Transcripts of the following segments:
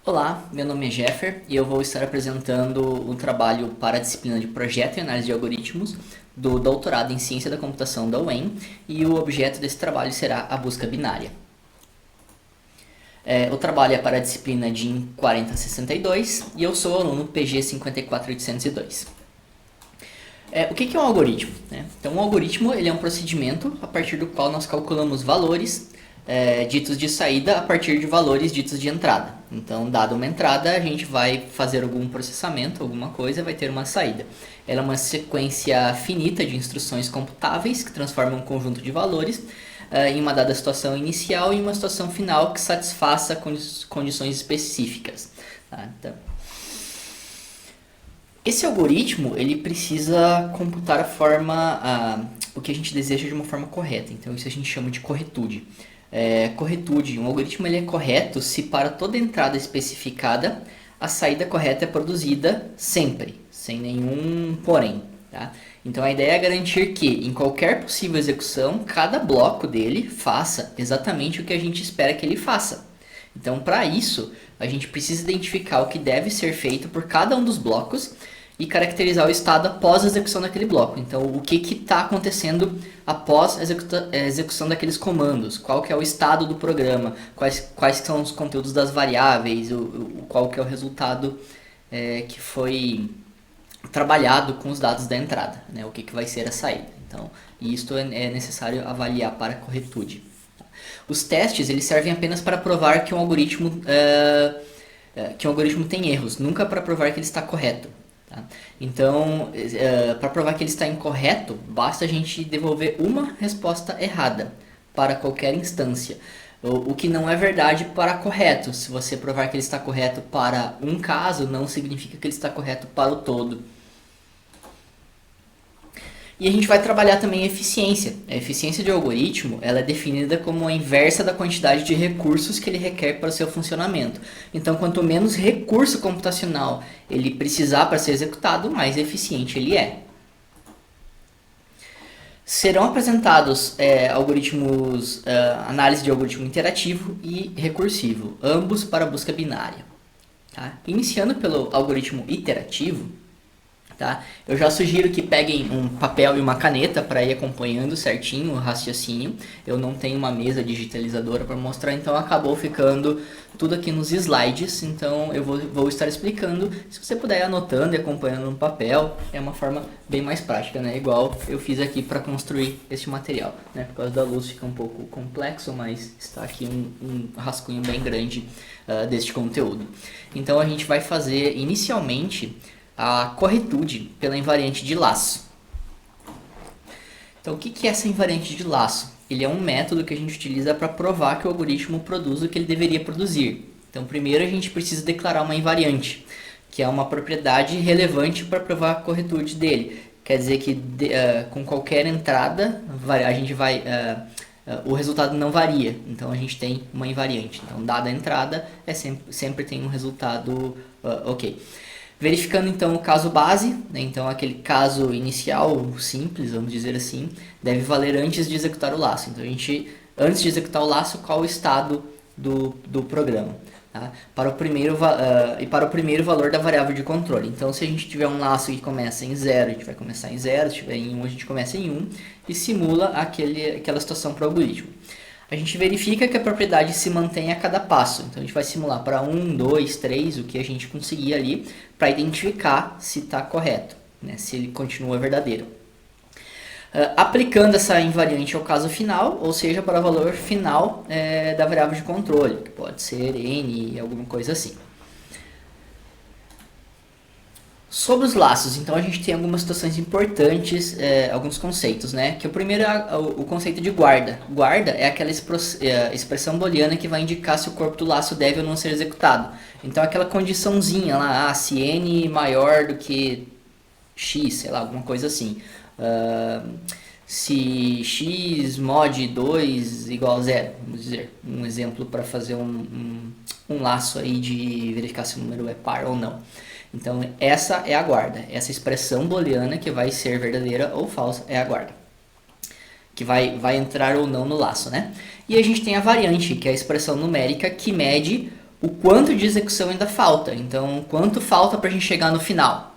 Olá, meu nome é Jeffer e eu vou estar apresentando um trabalho para a disciplina de Projeto e Análise de Algoritmos do doutorado em Ciência da Computação da UEM, e o objeto desse trabalho será a busca binária. O trabalho é para a disciplina DIN 4062 e eu sou aluno PG 54802. O que é um algoritmo? Então, um algoritmo ele é um procedimento a partir do qual nós calculamos valores ditos de saída a partir de valores ditos de entrada. Então, dada uma entrada, a gente vai fazer algum processamento, alguma coisa, vai ter uma saída. Ela é uma sequência finita de instruções computáveis que transformam um conjunto de valores em uma dada situação inicial e uma situação final que satisfaça condições específicas. Tá? Então, esse algoritmo ele precisa computar o que a gente deseja de uma forma correta. Então, isso a gente chama de corretude. Corretude, um algoritmo ele é correto se para toda entrada especificada a saída correta é produzida sempre, sem nenhum porém. Tá? Então a ideia é garantir que em qualquer possível execução, cada bloco dele faça exatamente o que a gente espera que ele faça. Então para isso, a gente precisa identificar o que deve ser feito por cada um dos blocos e caracterizar o estado após a execução daquele bloco. Então, o que está acontecendo após a execução daqueles comandos? Qual que é o estado do programa? Quais são os conteúdos das variáveis? Qual que é o resultado que foi trabalhado com os dados da entrada? Né? O que vai ser a saída? Então, isto é necessário avaliar para a corretude. Os testes eles servem apenas para provar que um algoritmo tem erros, nunca para provar que ele está correto. Tá? Então, para provar que ele está incorreto, basta a gente devolver uma resposta errada para qualquer instância. O que não é verdade para correto. Se você provar que ele está correto para um caso, não significa que ele está correto para o todo. E a gente vai trabalhar também a eficiência. A eficiência de um algoritmo ela é definida como a inversa da quantidade de recursos que ele requer para o seu funcionamento. Então, quanto menos recurso computacional ele precisar para ser executado, mais eficiente ele é. Serão apresentados análise de algoritmo interativo e recursivo, ambos para busca binária. Tá? Iniciando pelo algoritmo iterativo, tá? Eu já sugiro que peguem um papel e uma caneta para ir acompanhando certinho o raciocínio. Eu não tenho uma mesa digitalizadora para mostrar, então acabou ficando tudo aqui nos slides. Então eu vou estar explicando. Se você puder ir anotando e acompanhando no papel, é uma forma bem mais prática, né? Igual eu fiz aqui para construir este material. Né? Por causa da luz fica um pouco complexo, mas está aqui um rascunho bem grande deste conteúdo. Então a gente vai fazer inicialmente a corretude pela invariante de laço. Então, o que é essa invariante de laço? Ele é um método que a gente utiliza para provar que o algoritmo produz o que ele deveria produzir. Então, primeiro a gente precisa declarar uma invariante, que é uma propriedade relevante para provar a corretude dele. Quer dizer que com qualquer entrada o resultado não varia. Então, a gente tem uma invariante. Então, dada a entrada, sempre tem um resultado ok. Verificando então o caso base, né? Então aquele caso inicial simples, vamos dizer assim, deve valer antes de executar o laço. Então antes de executar o laço, qual o estado do programa? Tá? Para o primeiro valor da variável de controle. Então se a gente tiver um laço que começa em 0, a gente vai começar em 0, se tiver em 1, a gente começa em 1 e simula aquela situação para o algoritmo. A gente verifica que a propriedade se mantém a cada passo. Então a gente vai simular para 1, 2, 3, o que a gente conseguir ali, para identificar se está correto, né? Se ele continua verdadeiro. Aplicando essa invariante ao caso final, ou seja, para o valor final da variável de controle, que pode ser n, alguma coisa assim. Sobre os laços, então a gente tem algumas situações importantes, alguns conceitos, né? Que o primeiro é o conceito de guarda. Guarda é aquela expressão booleana que vai indicar se o corpo do laço deve ou não ser executado. Então aquela condiçãozinha lá, se n maior do que x, sei lá, alguma coisa assim. Se x mod 2 igual a 0, vamos dizer. Um exemplo para fazer um laço aí de verificar se o número é par ou não. Então, essa é a guarda. Essa expressão booleana que vai ser verdadeira ou falsa é a guarda. Que vai entrar ou não no laço, né? E a gente tem a variante, que é a expressão numérica que mede o quanto de execução ainda falta. Então, quanto falta para a gente chegar no final.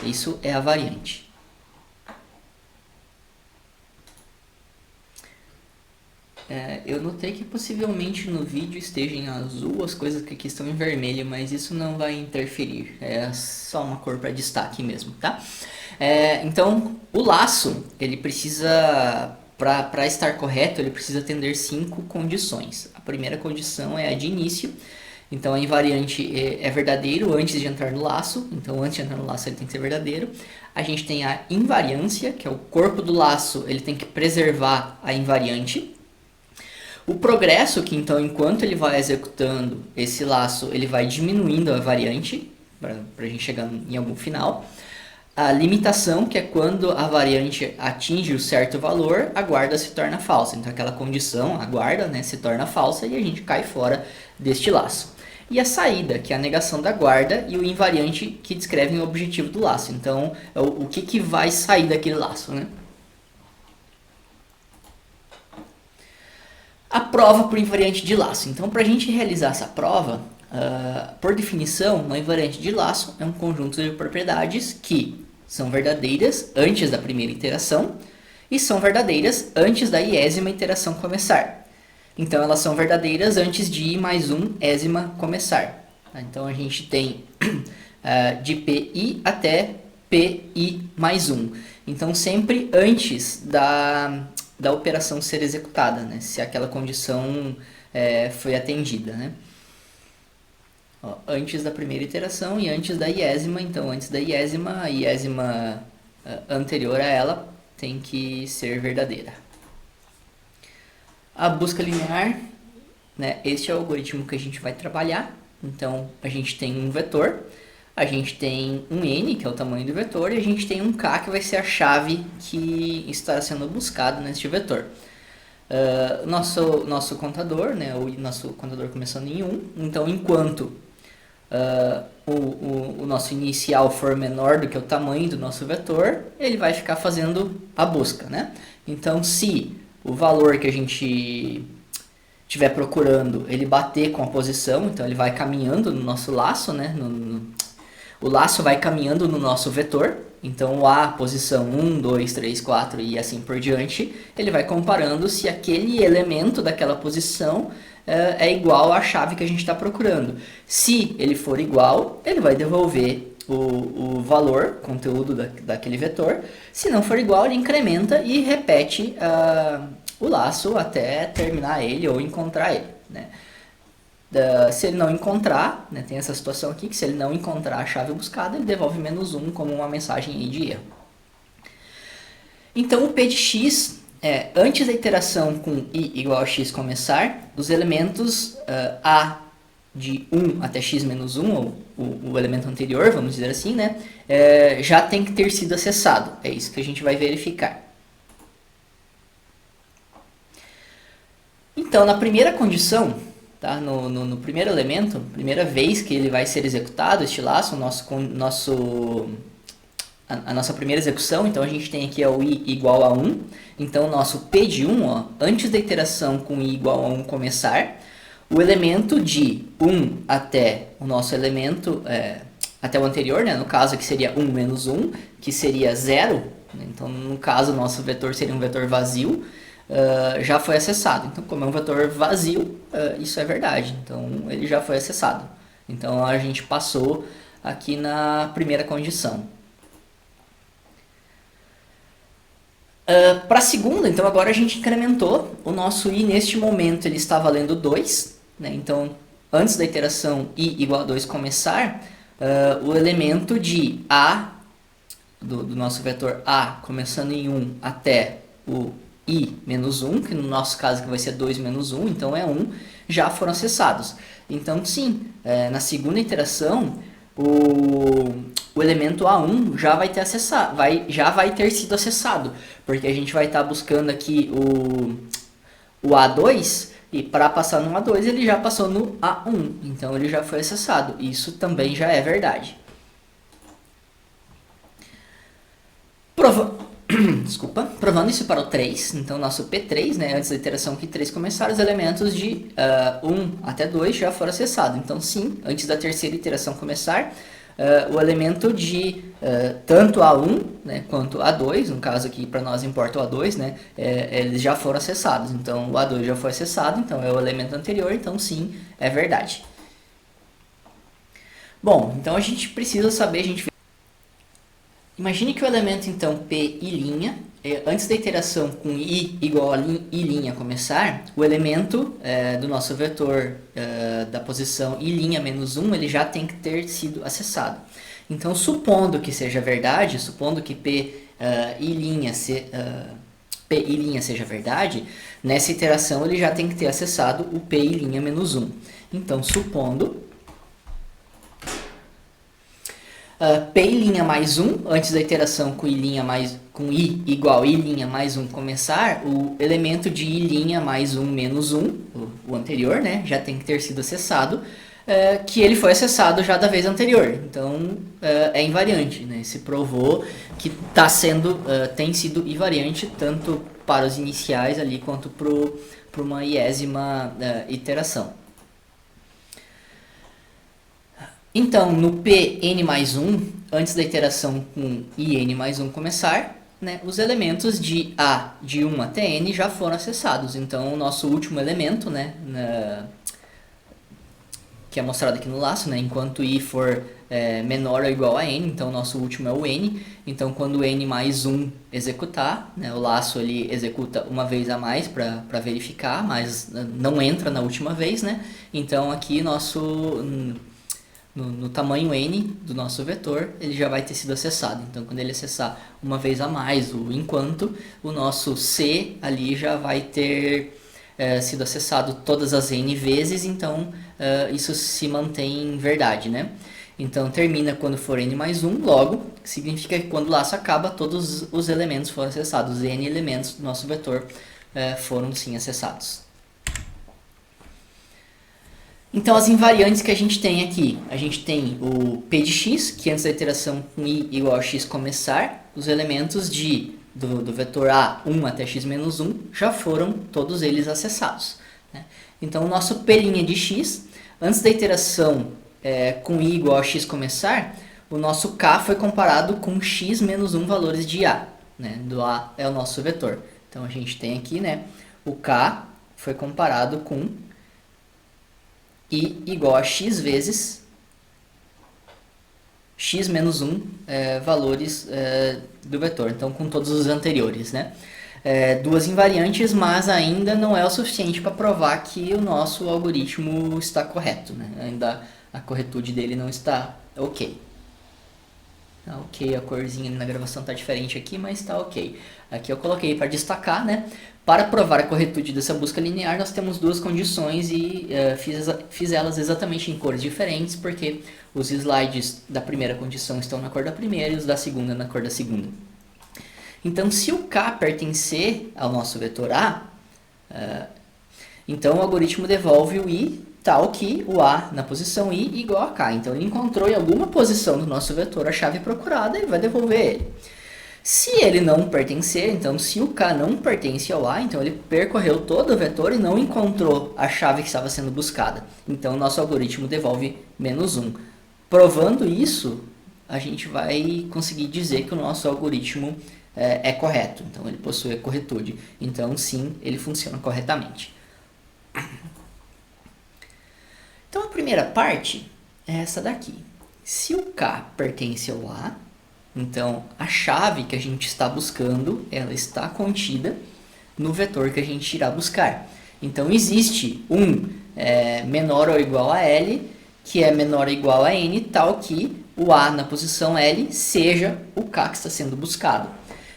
Isso é a variante. Eu notei que possivelmente no vídeo esteja em azul as coisas que aqui estão em vermelho, mas isso não vai interferir. É só uma cor para destaque mesmo, tá? Então, o laço, ele precisa, para estar correto, ele precisa atender 5 condições. A primeira condição é a de início. Então, a invariante é verdadeiro antes de entrar no laço. Então, antes de entrar no laço, ele tem que ser verdadeiro. A gente tem a invariância, que é o corpo do laço, ele tem que preservar a invariante. O progresso, que então enquanto ele vai executando esse laço, ele vai diminuindo a variante, para a gente chegar em algum final. A limitação, que é quando a variante atinge o certo valor, a guarda se torna falsa. Então aquela condição, a guarda, né, se torna falsa e a gente cai fora deste laço. E a saída, que é a negação da guarda, e o invariante, que descrevem o objetivo do laço. Então, o que vai sair daquele laço, né? A prova por invariante de laço. Então, para a gente realizar essa prova, por definição, uma invariante de laço é um conjunto de propriedades que são verdadeiras antes da primeira iteração e são verdadeiras antes da iésima iteração começar. Então, elas são verdadeiras antes de i mais 1 ésima começar. Então, a gente tem de pi até pi mais 1. Então, sempre antes da operação ser executada, né? Se aquela condição foi atendida, né? Antes da primeira iteração e antes da iésima. Então, antes da iésima, a iésima anterior a ela tem que ser verdadeira. A busca linear, né? Este é o algoritmo que a gente vai trabalhar. Então, a gente tem um vetor, a gente tem um n, que é o tamanho do vetor, e a gente tem um k, que vai ser a chave que está sendo buscado neste vetor. Nosso contador, né, o nosso contador começando em 1, então enquanto o nosso inicial for menor do que o tamanho do nosso vetor, ele vai ficar fazendo a busca, né? Então, se o valor que a gente estiver procurando, ele bater com a posição, então ele vai caminhando no nosso laço, né? O laço vai caminhando no nosso vetor, então a posição 1, 2, 3, 4 e assim por diante, ele vai comparando se aquele elemento daquela posição é igual à chave que a gente está procurando. Se ele for igual, ele vai devolver o valor, conteúdo daquele vetor. Se não for igual, ele incrementa e repete o laço até terminar ele ou encontrar ele, né? Se ele não encontrar, né, tem essa situação aqui, que se ele não encontrar a chave buscada, ele devolve -1 como uma mensagem aí de erro. Então, o P de x, antes da iteração com i igual a x começar, os elementos a de 1 até x menos 1, ou o elemento anterior, vamos dizer assim, né, já tem que ter sido acessado. É isso que a gente vai verificar. Então, na primeira condição, tá? No primeiro elemento, primeira vez que ele vai ser executado, este laço, a nossa primeira execução, então a gente tem aqui o i igual a 1. Então, o nosso p de 1, antes da iteração com i igual a 1 começar, o elemento de 1 até o nosso elemento, até o anterior, né? No caso aqui seria 1 menos 1, que seria 0. Então, no caso, o nosso vetor seria um vetor vazio. Já foi acessado. Então, como é um vetor vazio, isso é verdade. Então, ele já foi acessado. Então, a gente passou aqui na primeira condição. Para a segunda, então, agora a gente incrementou. O nosso i, neste momento, ele está valendo 2. Né? Então, antes da iteração i igual a 2 começar, o elemento de a, do nosso vetor a, começando em 1 até o i menos 1, que no nosso caso que vai ser 2 menos 1, então é 1, já foram acessados. Então, sim, na segunda iteração, o elemento A1 já vai ter acessado, já vai ter sido acessado, porque a gente vai estar buscando aqui o A2, e para passar no A2 ele já passou no A1, então ele já foi acessado. Isso também já é verdade. Desculpa, provando isso para o 3, então nosso P3, né, antes da iteração que 3 começar, os elementos de 1 até 2 já foram acessados. Então sim, antes da terceira iteração começar, o elemento de tanto A1, né, quanto A2, no caso aqui para nós importa o A2, né, eles já foram acessados. Então o A2 já foi acessado, então é o elemento anterior, então sim, é verdade. Bom, então a gente precisa saber, imagine que o elemento então P i', antes da iteração com i igual a i' começar, o elemento do nosso vetor da posição i' menos 1, ele já tem que ter sido acessado. Então, supondo que seja verdade, supondo que P i' seja verdade, nessa iteração ele já tem que ter acessado o P i' menos 1. Então, supondo P' mais 1, antes da iteração com i igual i' mais 1 começar, o elemento de i' mais 1 menos 1, o anterior, né, já tem que ter sido acessado, que ele foi acessado já da vez anterior. Então, é invariante, né? Se provou que tem sido invariante tanto para os iniciais ali quanto para uma iésima iteração. Então, no Pn mais 1, antes da iteração com In mais 1 começar, né, os elementos de A de 1 até N já foram acessados. Então, o nosso último elemento, né, que é mostrado aqui no laço, né, enquanto I for menor ou igual a N, então o nosso último é o N. Então, quando o N mais 1 executar, né, o laço ele executa uma vez a mais para verificar, mas não entra na última vez, né? Então, aqui no tamanho n do nosso vetor, ele já vai ter sido acessado. Então, quando ele acessar uma vez a mais o enquanto, o nosso c ali já vai ter sido acessado todas as n vezes, então isso se mantém verdade, né? Então, termina quando for n mais 1, logo, significa que quando o laço acaba, todos os elementos foram acessados. Os n elementos do nosso vetor foram sim acessados. Então, as invariantes que a gente tem aqui, a gente tem o p de x, que antes da iteração com i igual a x começar, os elementos do vetor a1 até x menos 1 já foram todos eles acessados, né? Então, o nosso p' de x, antes da iteração com i igual a x começar, o nosso k foi comparado com x menos 1 valores de a, né? Do a é o nosso vetor. Então, a gente tem aqui, né, o k foi comparado com i igual a x vezes x menos 1 valores do vetor, então com todos os anteriores, né? Duas invariantes, mas ainda não é o suficiente para provar que o nosso algoritmo está correto, né? Ainda a corretude dele não está ok. Tá ok, a corzinha na gravação está diferente aqui, mas está ok. Aqui eu coloquei para destacar, né? Para provar a corretude dessa busca linear, nós temos duas condições e fiz elas exatamente em cores diferentes, porque os slides da primeira condição estão na cor da primeira e os da segunda na cor da segunda. Então, se o k pertencer ao nosso vetor A, então o algoritmo devolve o i tal que o A na posição i igual a k. Então, ele encontrou em alguma posição do nosso vetor a chave procurada e vai devolver ele. Se ele não pertencer, então se o k não pertence ao A, então ele percorreu todo o vetor e não encontrou a chave que estava sendo buscada. Então, o nosso algoritmo devolve menos 1. Provando isso, a gente vai conseguir dizer que o nosso algoritmo é correto. Então, ele possui a corretude. Então, sim, ele funciona corretamente. Então, a primeira parte é essa daqui. Se o k pertence ao A, então a chave que a gente está buscando, ela está contida no vetor que a gente irá buscar. Então, existe um menor ou igual a L, que é menor ou igual a N, tal que o A na posição L seja o k que está sendo buscado.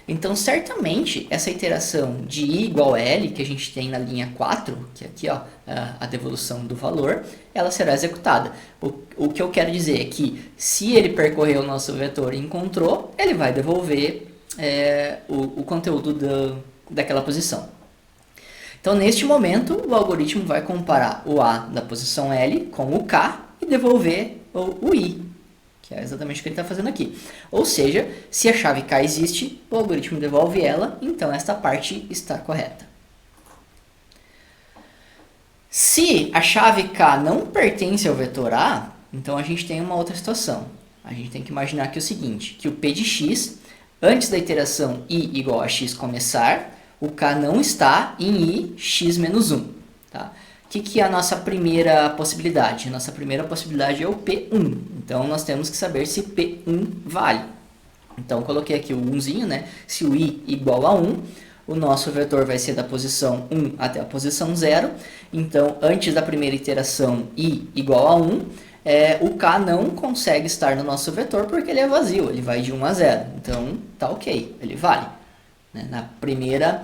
Então, certamente, essa iteração de i igual a L, que a gente tem na linha 4, que é aqui ó, a devolução do valor, ela será executada. O que eu quero dizer é que, se ele percorreu o nosso vetor e encontrou, ele vai devolver o conteúdo daquela posição. Então, neste momento, o algoritmo vai comparar o A da posição L com o K e devolver o I, que é exatamente o que ele está fazendo aqui. Ou seja, se a chave K existe, o algoritmo devolve ela, então esta parte está correta. Se a chave K não pertence ao vetor A, então a gente tem uma outra situação. A gente tem que imaginar que é o seguinte, que o P de x, antes da iteração i igual a x começar, o K não está em i x menos 1. Tá? O que é a nossa primeira possibilidade? A nossa primeira possibilidade é o P1. Então, nós temos que saber se P1 vale. Então, coloquei aqui o 1zinho, né? Se o i igual a 1, o nosso vetor vai ser da posição 1 até a posição 0. Então, antes da primeira iteração i igual a 1, o K não consegue estar no nosso vetor porque ele é vazio, ele vai de 1 a 0. Então, tá ok, ele vale. Na primeira...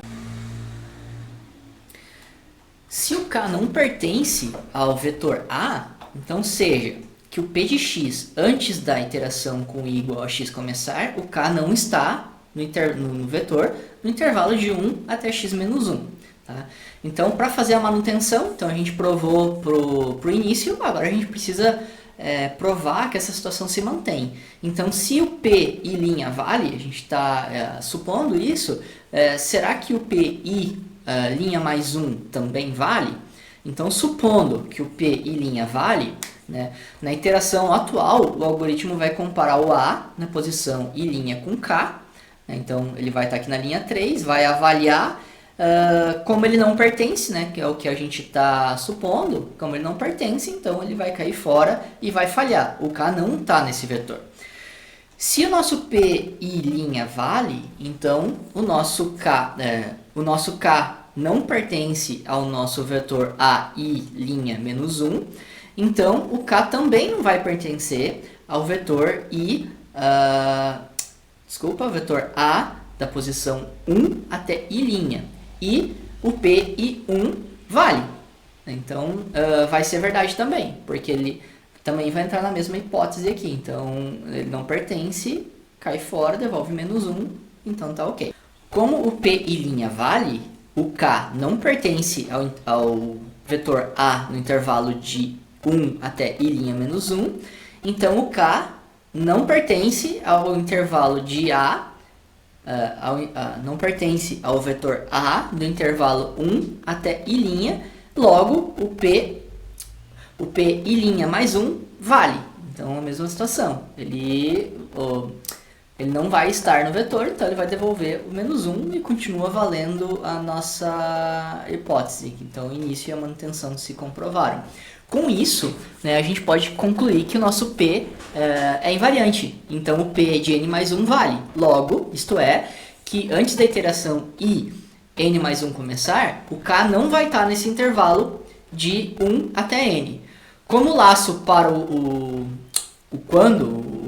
Se o K não pertence ao vetor A, então seja que o P de x antes da iteração com i igual a x começar, o K não está no vetor no intervalo de 1 até x menos 1. Tá? Então, para fazer a manutenção, então a gente provou para o início, agora a gente precisa provar que essa situação se mantém. Então, se o P i' vale, a gente está supondo isso, será que o P i linha mais 1 também vale? Então, supondo que o P i' vale, né, na iteração atual, o algoritmo vai comparar o A na posição i' com K. Né, então, ele vai estar aqui na linha 3, vai avaliar. Como ele não pertence, né, que é o que a gente está supondo, como ele não pertence, então ele vai cair fora e vai falhar. O K não está nesse vetor. Se o nosso P i' vale, então o nosso K não pertence ao nosso vetor ai' menos 1, então o K também não vai pertencer ao vetor vetor A da posição 1 até i'. E o P i1 vale. Então, vai ser verdade também, porque ele também vai entrar na mesma hipótese aqui. Então, ele não pertence, cai fora, devolve menos 1, então tá ok. Como o P i' vale, o K não pertence ao vetor A no intervalo de 1 até i' menos 1, então o K não pertence ao intervalo de A, não pertence ao vetor A do intervalo 1 até i', logo o P i' mais 1 vale. Então, a mesma situação. Ele não vai estar no vetor, então ele vai devolver o menos 1 e continua valendo a nossa hipótese. Então, o início e a manutenção se comprovaram. Com isso, né, a gente pode concluir que o nosso P é invariante. Então, o P de n mais 1 vale. Logo, isto é, que antes da iteração i n mais 1 começar, o K não vai estar nesse intervalo de 1 até n. Como o laço para o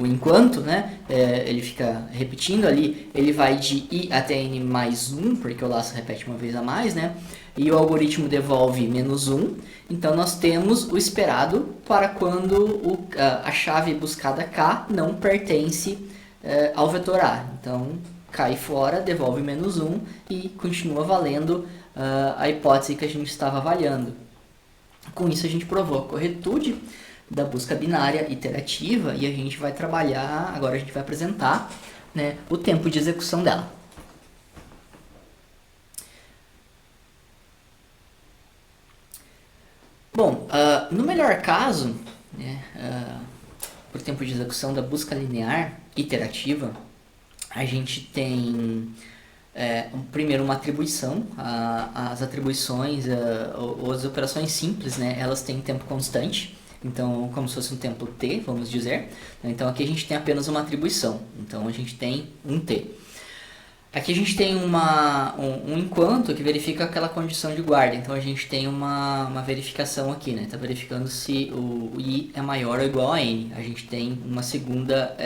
enquanto, né, ele fica repetindo ali, ele vai de i até n mais 1, porque o laço repete uma vez a mais, né? E o algoritmo devolve menos 1. Então, nós temos o esperado para quando a chave buscada K não pertence ao vetor A. Então, cai fora, devolve menos 1 e continua valendo a hipótese que a gente estava avaliando. Com isso, a gente provou a corretude da busca binária iterativa e a gente vai trabalhar, agora a gente vai apresentar, né, o tempo de execução dela. Bom, no melhor caso, né, por tempo de execução da busca linear iterativa, a gente tem primeiro uma atribuição. As atribuições ou as operações simples, né, elas têm tempo constante, então como se fosse um tempo t, vamos dizer. Então aqui a gente tem apenas uma atribuição, então a gente tem um t. Aqui a gente tem um enquanto que verifica aquela condição de guarda. Então a gente tem uma verificação aqui, né? Está verificando se o i é maior ou igual a n. A gente tem uma segunda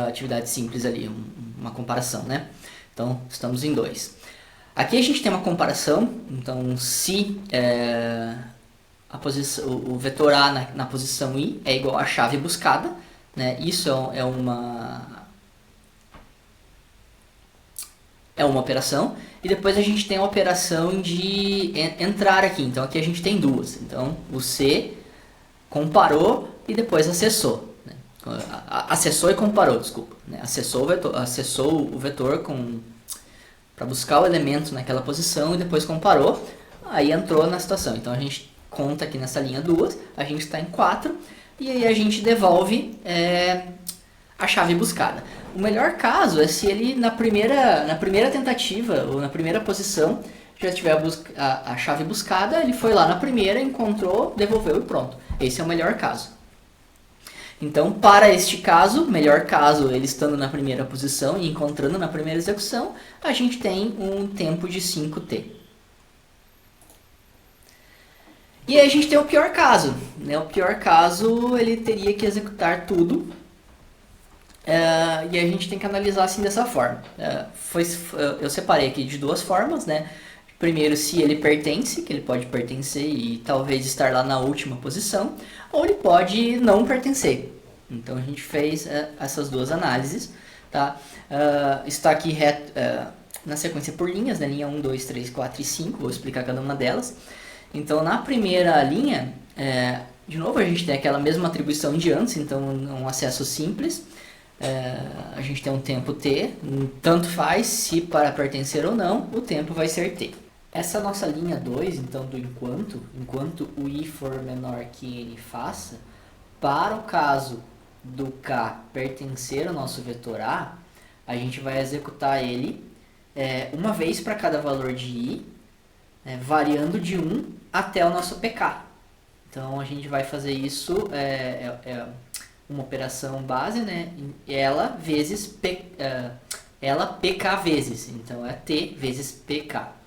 atividade simples ali, uma comparação, né? Então estamos em 2. Aqui a gente tem uma comparação. Então se o vetor a na posição i é igual à chave buscada, né? Isso é uma operação, e depois a gente tem a operação de entrar aqui. Então aqui a gente tem duas. Então o C comparou e depois acessou. Né? Acessou e comparou, desculpa. Né? Acessou o vetor para buscar o elemento naquela posição e depois comparou, aí entrou na situação. Então a gente conta aqui nessa linha 2, a gente está em 4, e aí a gente devolve a chave buscada. O melhor caso é se ele na primeira tentativa ou na primeira posição já tiver a chave buscada, ele foi lá na primeira, encontrou, devolveu e pronto. Esse é o melhor caso. Então, para este caso, melhor caso, ele estando na primeira posição e encontrando na primeira execução, a gente tem um tempo de 5t. E aí a gente tem o pior caso. Né? O pior caso, ele teria que executar tudo. E a gente tem que analisar assim dessa forma. Eu separei aqui de duas formas, né? Primeiro, se ele pertence, que ele pode pertencer e talvez estar lá na última posição, ou ele pode não pertencer. Então a gente fez essas duas análises. Tá? Está aqui na sequência por linhas, né? Linha 1, 2, 3, 4 e 5, vou explicar cada uma delas. Então na primeira linha, de novo a gente tem aquela mesma atribuição de antes, então um acesso simples. A gente tem um tempo t, tanto faz se para pertencer ou não, o tempo vai ser t. Essa nossa linha 2, então, do enquanto o i for menor que n faça, para o caso do k pertencer ao nosso vetor a gente vai executar ele uma vez para cada valor de i, variando de 1 até o nosso pk. Então a gente vai fazer isso, uma operação base, né? Ela vezes ela pk vezes, então é t vezes pk.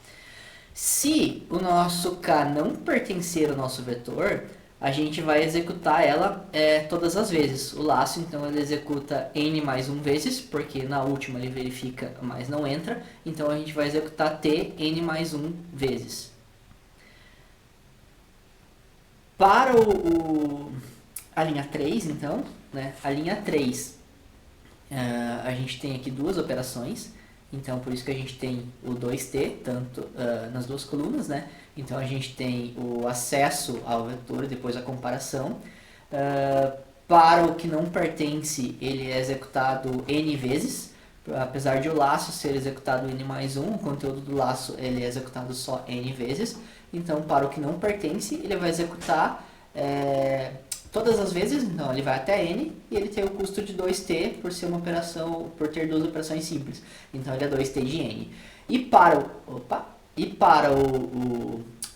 Se o nosso k não pertencer ao nosso vetor, a gente vai executar ela todas as vezes. O laço, então, ele executa n mais 1 vezes, porque na última ele verifica, mas não entra. Então, a gente vai executar t n mais 1 vezes. Para a linha 3, então, né, a linha 3, a gente tem aqui duas operações. Então, por isso que a gente tem o 2t, tanto nas duas colunas, né? Então, a gente tem o acesso ao vetor e depois a comparação. Para o que não pertence, ele é executado n vezes. Apesar de o laço ser executado n mais 1, o conteúdo do laço ele é executado só n vezes. Então, para o que não pertence, ele vai executar todas as vezes, então ele vai até n e ele tem o custo de 2t por ser uma operação, por ter duas operações simples. Então ele é 2t de n. E para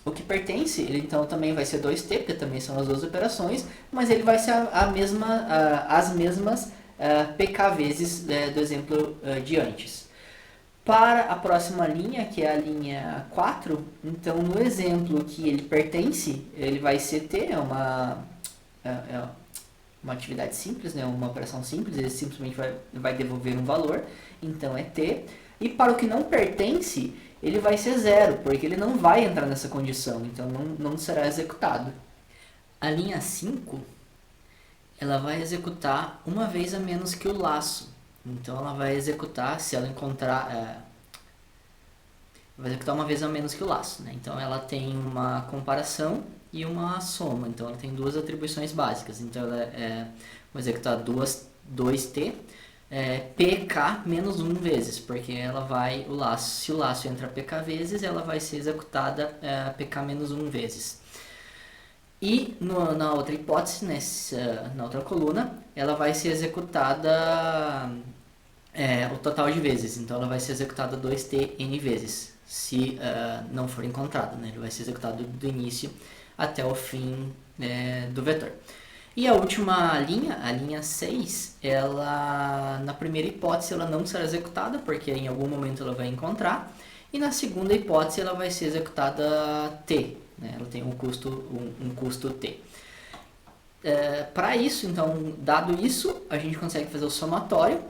o que pertence, ele então também vai ser 2t, porque também são as duas operações, mas ele vai ser as mesmas pk vezes do exemplo de antes. Para a próxima linha, que é a linha 4, então no exemplo que ele pertence, ele vai ser t, uma atividade simples, né? Uma operação simples, ele simplesmente vai devolver um valor, então é t. E para o que não pertence, ele vai ser 0, porque ele não vai entrar nessa condição, então não será executado. A linha 5, ela vai executar uma vez a menos que o laço. Então ela vai executar, se ela encontrar... vai executar uma vez a menos que o laço. Né? Então ela tem uma comparação e uma soma. Então ela tem duas atribuições básicas. Então ela vai executar 2t, pk menos 1 vezes, porque ela vai, se o laço entra pk vezes, ela vai ser executada pk menos 1 vezes. E na outra hipótese, na outra coluna, ela vai ser executada o total de vezes. Então ela vai ser executada 2t n vezes, se não for encontrado. Né? Ele vai ser executado do início até o fim do vetor. E a última linha, a linha 6, ela, na primeira hipótese ela não será executada, porque em algum momento ela vai encontrar. E na segunda hipótese ela vai ser executada t, né? Ela tem um custo t. Para isso, então, dado isso, a gente consegue fazer o somatório.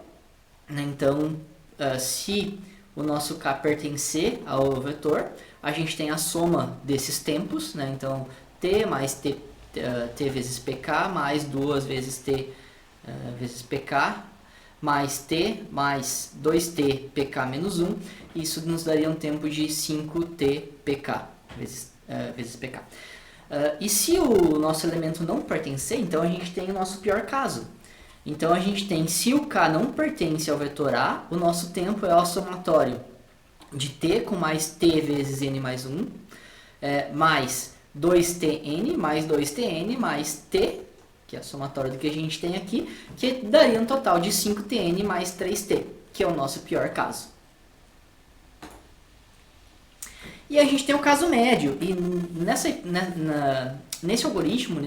Né? Então, se o nosso k pertencer ao vetor, a gente tem a soma desses tempos, né? Então t mais t vezes pk mais 2 vezes t vezes pk mais t mais 2t pk menos 1. Isso nos daria um tempo de 5t pk vezes pk. E se o nosso elemento não pertencer, então a gente tem o nosso pior caso. Então a gente tem, se o K não pertence ao vetor A, o nosso tempo é o somatório de t com mais t vezes n mais 1, mais 2tn mais 2tn mais t, que é a somatória do que a gente tem aqui, que daria um total de 5tn mais 3t, que é o nosso pior caso. E a gente tem o caso médio, e nesse algoritmo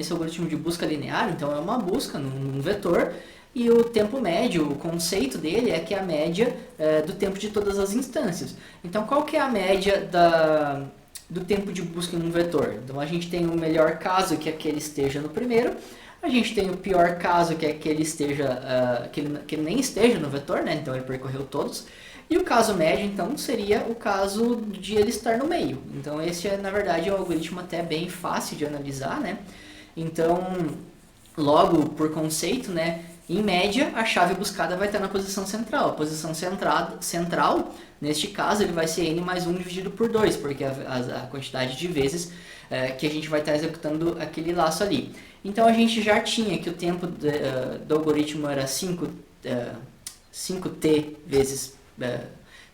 de busca linear, então é uma busca num vetor, e o tempo médio, o conceito dele é que é a média do tempo de todas as instâncias. Então qual que é a média do tempo de busca em um vetor? Então a gente tem o melhor caso, que é que ele esteja no primeiro, a gente tem o pior caso, que é que ele esteja, que ele nem esteja no vetor, né? Então ele percorreu todos. E o caso médio, então, seria o caso de ele estar no meio. Então esse é, na verdade, um algoritmo até bem fácil de analisar, né? Então, logo, por conceito, né? Em média, a chave buscada vai estar na posição central. A posição central, neste caso, ele vai ser n mais 1 dividido por 2, porque a quantidade de vezes que a gente vai estar executando aquele laço ali. Então a gente já tinha que o tempo do algoritmo era 5t vezes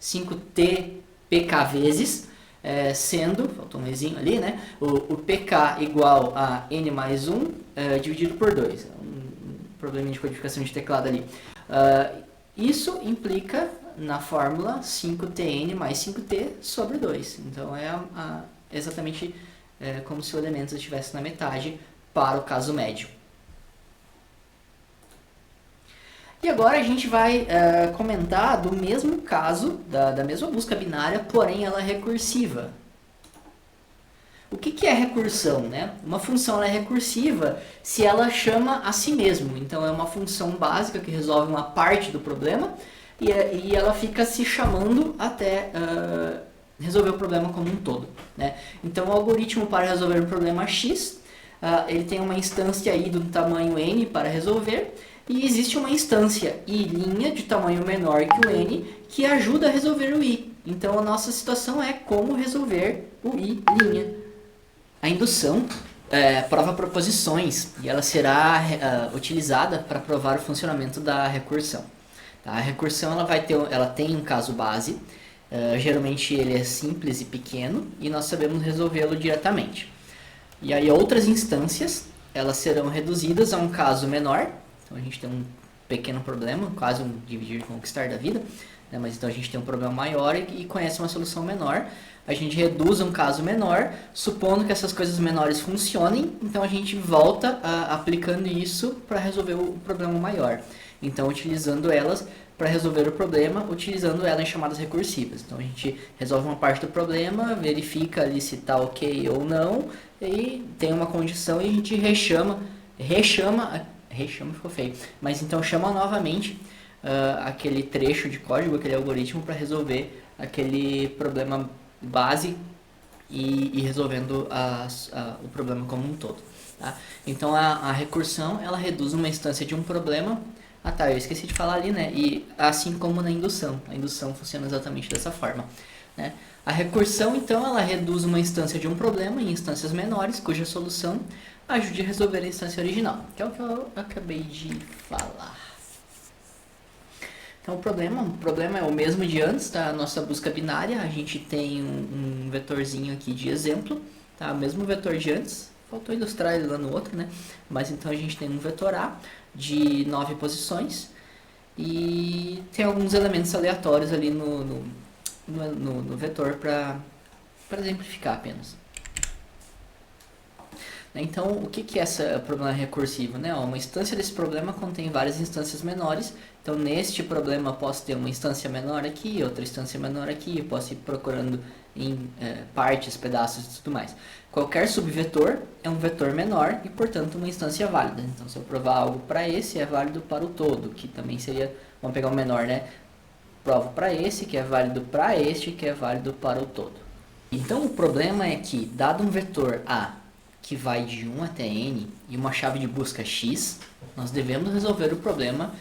5t pk vezes, sendo, faltou um ezinho ali, né? O pk igual a n mais 1 dividido por 2. Um probleminha de codificação de teclado ali. Isso implica na fórmula 5tn mais 5t sobre 2. Então é exatamente como se o elemento estivesse na metade para o caso médio. E agora a gente vai comentar do mesmo caso, da mesma busca binária, porém ela é recursiva. O que é recursão, né? Uma função ela é recursiva se ela chama a si mesmo. Então é uma função básica que resolve uma parte do problema e ela fica se chamando até resolver o problema como um todo, né? Então o algoritmo para resolver o problema x, ele tem uma instância i do tamanho n para resolver, e existe uma instância i' de tamanho menor que o n que ajuda a resolver o i. Então a nossa situação é como resolver o i'. A indução prova proposições e ela será utilizada para provar o funcionamento da recursão. Tá? A recursão ela tem um caso base, geralmente ele é simples e pequeno e nós sabemos resolvê-lo diretamente. E aí outras instâncias elas serão reduzidas a um caso menor. Então a gente tem um pequeno problema, quase um dividir e conquistar da vida, né? Mas então a gente tem um problema maior e conhece uma solução menor. A gente reduz um caso menor, supondo que essas coisas menores funcionem, então a gente volta aplicando isso para resolver o problema maior. Então utilizando elas para resolver o problema, utilizando elas em chamadas recursivas. Então a gente resolve uma parte do problema, verifica ali se está ok ou não, e tem uma condição e a gente rechama ficou feio, mas então chama novamente aquele trecho de código, aquele algoritmo para resolver aquele problema base e resolvendo o problema como um todo. Tá? Então a recursão ela reduz uma instância de um problema. Ah tá, eu esqueci de falar ali, né? E assim como na indução, a indução funciona exatamente dessa forma, né? A recursão então ela reduz uma instância de um problema em instâncias menores, cuja solução ajude a resolver a instância original, que é o que eu acabei de falar. Então o problema é o mesmo de antes, tá? A nossa busca binária, a gente tem um vetorzinho aqui de exemplo, tá? O mesmo vetor de antes, faltou ilustrar ele lá no outro, né? Mas então a gente tem um vetor A de 9 posições e tem alguns elementos aleatórios ali no vetor para exemplificar apenas. Então, o que é esse problema recursivo? Né? Uma instância desse problema contém várias instâncias menores. Então, neste problema, eu posso ter uma instância menor aqui, outra instância menor aqui. Eu posso ir procurando em partes, pedaços e tudo mais. Qualquer subvetor é um vetor menor e, portanto, uma instância válida. Então, se eu provar algo para esse, é válido para o todo, que também seria... Vamos pegar o menor, né? Provo para esse, que é válido para este, que é válido para o todo. Então, o problema é que, dado um vetor A, que vai de 1 até n, e uma chave de busca x, nós devemos resolver o problema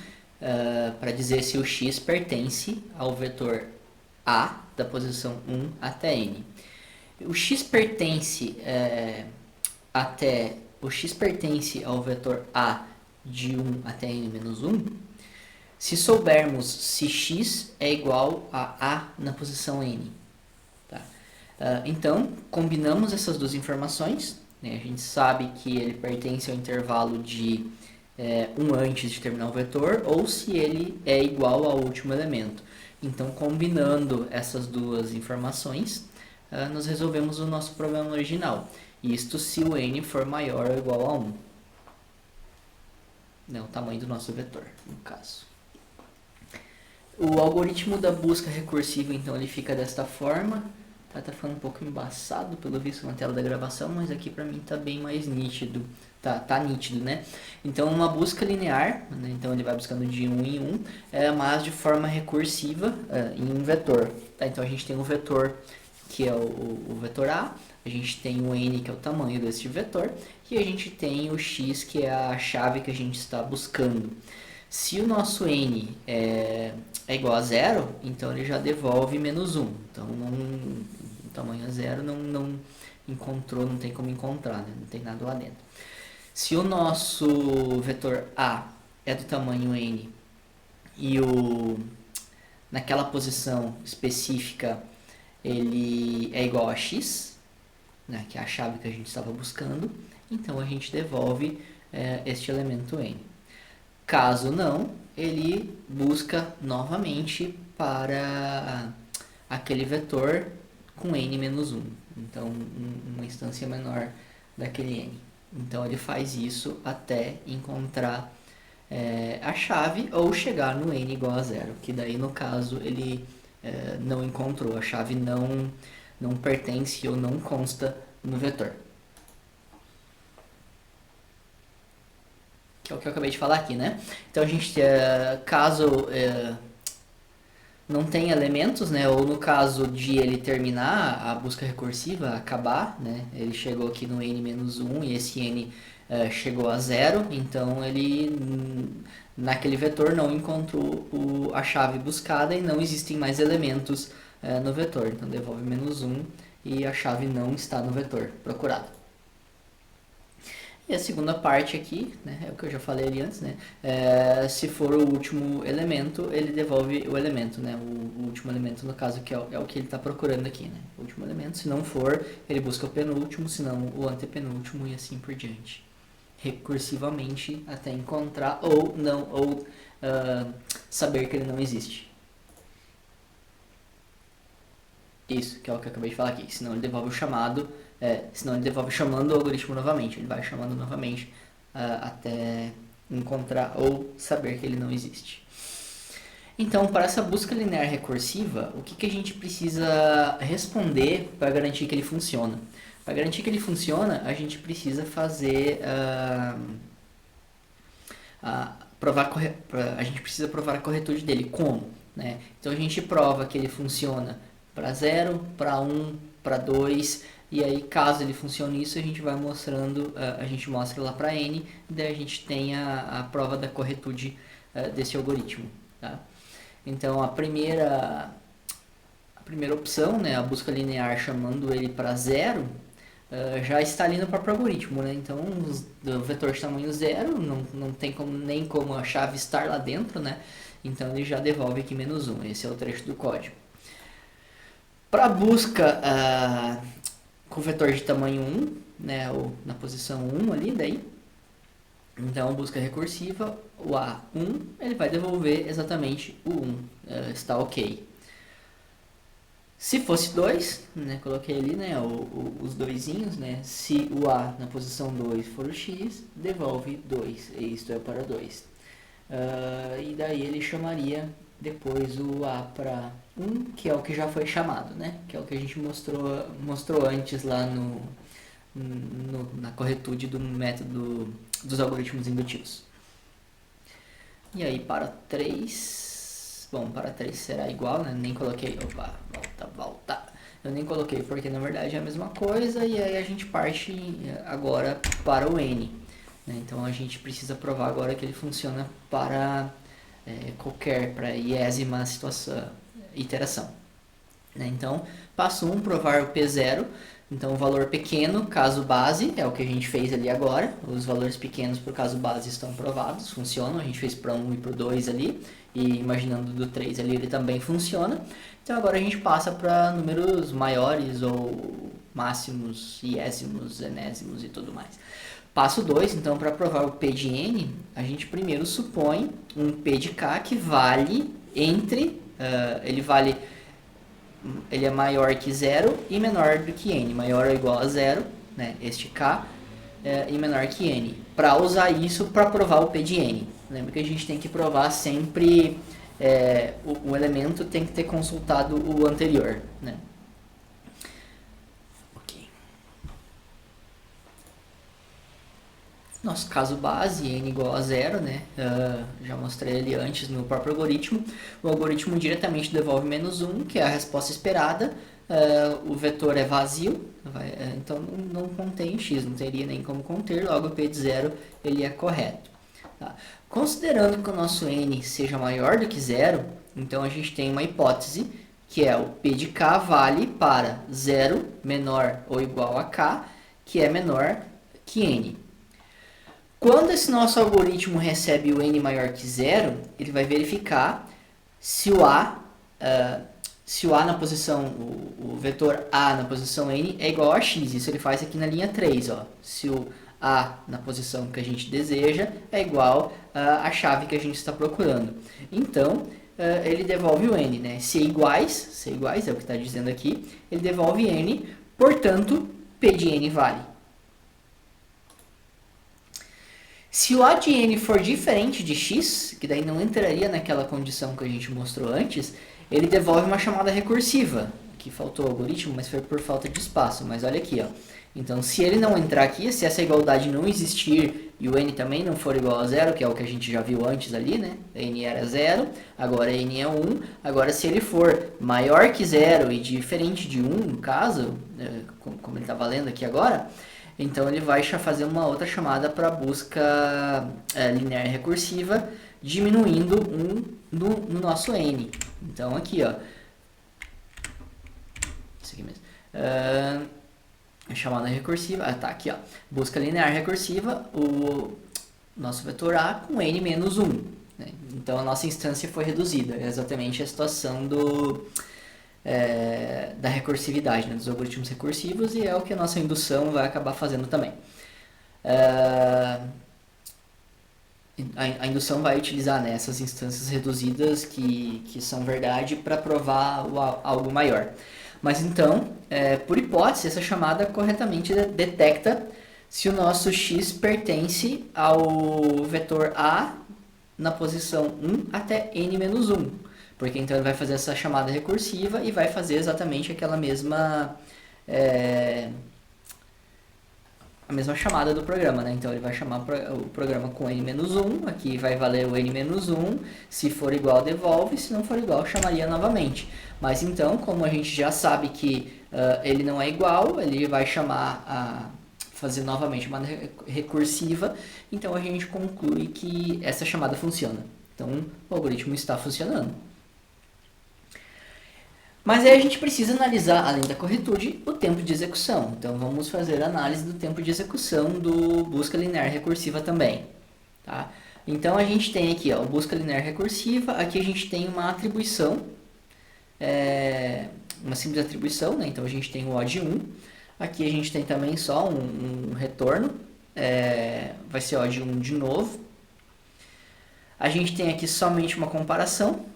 para dizer se o x pertence ao vetor A da posição 1 até n. O x pertence até o x pertence ao vetor A de 1 até n menos 1, se soubermos se x é igual a A na posição n. Tá? Então, combinamos essas duas informações, né? A gente sabe que ele pertence ao intervalo de 1 antes de terminar o vetor, ou se ele é igual ao último elemento. Então, combinando essas duas informações, nós resolvemos o nosso problema original. Isto se o n for maior ou igual a 1. Né, o tamanho do nosso vetor, no caso. O algoritmo da busca recursiva, então, ele fica desta forma. Tá ficando um pouco embaçado, pelo visto, na tela da gravação, mas aqui para mim tá bem mais nítido. Tá nítido, né? Então, uma busca linear, né? Então ele vai buscando de 1 em 1, mas de forma recursiva em um vetor. Tá? Então, a gente tem um vetor que é o vetor A, a gente tem o n, que é o tamanho desse vetor, e a gente tem o x, que é a chave que a gente está buscando. Se o nosso n é igual a zero, então ele já devolve menos 1. Então, o tamanho é zero, não encontrou, não tem como encontrar, né? Não tem nada lá dentro. Se o nosso vetor A é do tamanho n e naquela posição específica ele é igual a x, né, que é a chave que a gente estava buscando, então a gente devolve este elemento n. Caso não, ele busca novamente para aquele vetor com n menos 1. Então, uma instância menor daquele n. Então, ele faz isso até encontrar a chave ou chegar no n igual a zero. Que daí, no caso, ele não encontrou. A chave não pertence ou não consta no vetor. Que é o que eu acabei de falar aqui, né? Então, a gente, caso não tem elementos, né? Ou no caso de ele terminar a busca recursiva, acabar, né? Ele chegou aqui no n-1 e esse n chegou a zero, então ele naquele vetor não encontrou a chave buscada e não existem mais elementos no vetor. Então devolve menos 1 e a chave não está no vetor procurado. E a segunda parte aqui, né, é o que eu já falei ali antes, né, se for o último elemento, ele devolve o elemento, né, o último elemento no caso que é o que ele está procurando aqui, né, o último elemento. Se não for, ele busca o penúltimo, se não o antepenúltimo e assim por diante, recursivamente até encontrar ou saber que ele não existe. Isso, que é o que eu acabei de falar aqui, senão ele devolve o chamado. Senão ele devolve chamando o algoritmo novamente. Ele vai chamando novamente até encontrar ou saber que ele não existe. Então, para essa busca linear recursiva, o que a gente precisa responder para garantir que ele funciona? Para garantir que ele funciona, a gente precisa fazer a gente precisa provar a corretude dele. Como? Né? Então, a gente prova que ele funciona para 0, para 1, para 2... E aí, caso ele funcione isso, a gente vai mostrando, a gente mostra lá para n, e daí a gente tem a prova da corretude desse algoritmo. Tá? Então, a primeira opção, né, a busca linear chamando ele para 0, já está ali no próprio algoritmo. Né? Então, o vetor de tamanho 0, não tem nem como a chave estar lá dentro, né? Então ele já devolve aqui menos 1. Esse é o trecho do código. Para a busca com o vetor de tamanho 1, né, ou na posição 1 ali, daí. Então, busca recursiva, o A1, ele vai devolver exatamente o 1, está ok. Se fosse 2, né, coloquei ali, né, os doisinhos, né, se o A na posição 2 for o X, devolve 2, e isto é para 2. E daí ele chamaria depois o A para 1, que é o que já foi chamado, né? Que é o que a gente mostrou antes lá na corretude do método dos algoritmos indutivos. E aí para 3, bom, para 3 será igual, né? Nem coloquei, opa, volta. Eu nem coloquei porque na verdade é a mesma coisa, e aí a gente parte agora para o n. Né? Então a gente precisa provar agora que ele funciona para para iésima situação, iteração. Né? Então, passo 1, provar o P0. Então, o valor pequeno, caso base, é o que a gente fez ali agora. Os valores pequenos para o caso base estão provados, funcionam. A gente fez para 1 e para o 2 ali. E imaginando do 3 ali, ele também funciona. Então, agora a gente passa para números maiores ou máximos, iésimos, enésimos e tudo mais. Passo 2, então, para provar o P de N, a gente primeiro supõe um P de K que vale entre... ele é maior que zero e menor do que N. Maior ou igual a zero, né, este K, e menor que N. Para usar isso para provar o P de N. Lembra que a gente tem que provar sempre... o elemento tem que ter consultado o anterior, né? Nosso caso base, n igual a zero, né? Já mostrei ali antes no próprio algoritmo. O algoritmo diretamente devolve menos 1, que é a resposta esperada. O vetor é vazio, então não contém x, não teria nem como conter, logo o p de zero ele é correto. Tá? Considerando que o nosso n seja maior do que zero, então a gente tem uma hipótese, que é o p de k vale para 0 menor ou igual a k, que é menor que n. Quando esse nosso algoritmo recebe o n maior que zero, ele vai verificar se o A na posição, o vetor A na posição n é igual a x. Isso ele faz aqui na linha 3. Ó. Se o A na posição que a gente deseja é igual à chave que a gente está procurando. Então, ele devolve o n. Né? Se iguais é o que está dizendo aqui, ele devolve n, portanto, P de n vale. Se o A de n for diferente de x, que daí não entraria naquela condição que a gente mostrou antes, ele devolve uma chamada recursiva. Aqui faltou o algoritmo, mas foi por falta de espaço. Mas olha aqui, ó. Então, se ele não entrar aqui, se essa igualdade não existir e o n também não for igual a zero, que é o que a gente já viu antes ali, né? n era 0, agora n é 1. Agora, se ele for maior que 0 e diferente de 1, no caso, como ele está valendo aqui agora, então ele vai fazer uma outra chamada para busca linear recursiva, diminuindo 1 no nosso n. Então aqui, ó, isso aqui mesmo, a chamada recursiva, tá aqui, ó, busca linear recursiva, o nosso vetor A com n menos 1. Né? Então a nossa instância foi reduzida, é exatamente a situação da recursividade, né, dos algoritmos recursivos, e é o que a nossa indução vai acabar fazendo também. A indução vai utilizar, né, essas instâncias reduzidas que são verdade para provar algo maior. Mas então, por hipótese, essa chamada corretamente detecta se o nosso x pertence ao vetor A na posição 1 até n menos 1. Porque então ele vai fazer essa chamada recursiva e vai fazer exatamente aquela mesma a mesma chamada do programa, né? Então ele vai chamar o programa com n-1, aqui vai valer o n-1, se for igual devolve, se não for igual chamaria novamente. Mas então, como a gente já sabe que ele não é igual, ele vai fazer novamente uma recursiva, então a gente conclui que essa chamada funciona. Então o algoritmo está funcionando. Mas aí a gente precisa analisar, além da corretude, o tempo de execução. Então vamos fazer a análise do tempo de execução do busca linear recursiva também. Tá? Então a gente tem aqui, ó, busca linear recursiva, aqui a gente tem uma atribuição, uma simples atribuição, né? Então a gente tem o O de 1, aqui a gente tem também só um retorno, vai ser O de 1 de novo. A gente tem aqui somente uma comparação.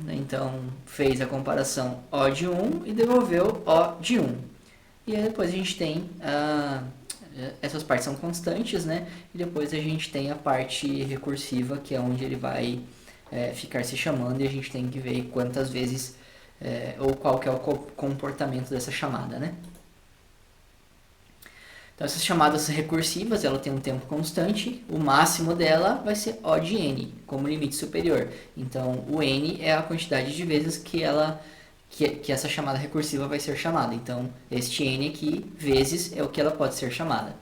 Então, fez a comparação O de 1 e devolveu O de 1. E aí depois a gente tem, essas partes são constantes, né? E depois a gente tem a parte recursiva, que é onde ele vai ficar se chamando e a gente tem que ver quantas vezes, ou qual que é o comportamento dessa chamada, né? Então, essas chamadas recursivas, ela tem um tempo constante, o máximo dela vai ser O de n, como limite superior. Então, o n é a quantidade de vezes que essa chamada recursiva vai ser chamada. Então, este n aqui, vezes, é o que ela pode ser chamada.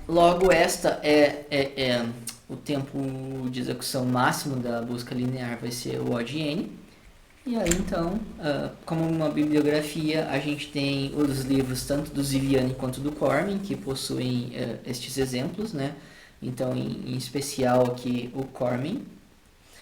Logo, esta é o tempo de execução máximo da busca linear, vai ser o O de n. E aí então, como uma bibliografia, a gente tem os livros tanto do Ziviani quanto do Cormen, que possuem estes exemplos, né? Então, em especial aqui o Cormen.